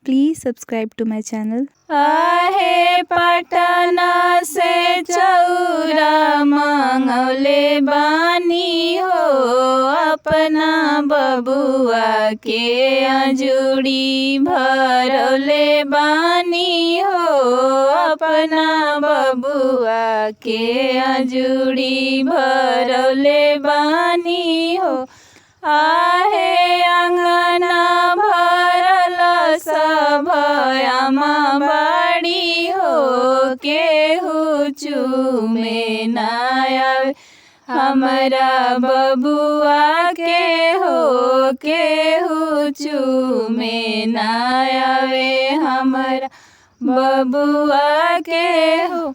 Please subscribe to my channel. आहे पटना से चौरा मंगौले बानी हो, अपना बबुआ के अजूड़ी भरौले बानी हो, अपना बबुआ के अजूड़ी भरौले बानी हो। आहे अंगना भरल सभयामा बाड़ी हो, केहू चूमे ना आवे हमरा बबुआ के हो, केहू चूमे ना आवे हमरा बबुआ के हो।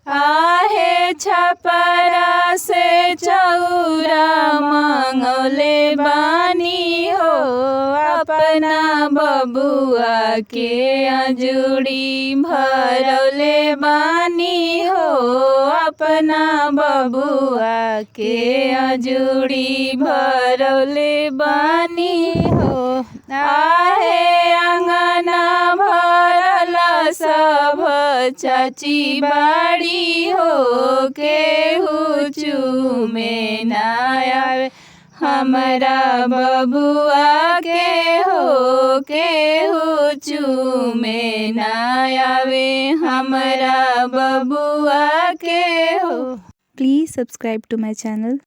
आहे छपरा से चौरा मंगौले बानी हो, अपना बबुआ के अजूड़ी भरौले बानी हो, अपना बबुआ के अजूड़ी भरौले बानी हो। आहे अंगना भरल सब चाची बाड़ी हो, केहू चूमे ना आवे हमरा बबुआ के हो, केहू चूमे ना आवे हमरा बबुआ के हो। Please subscribe to my channel.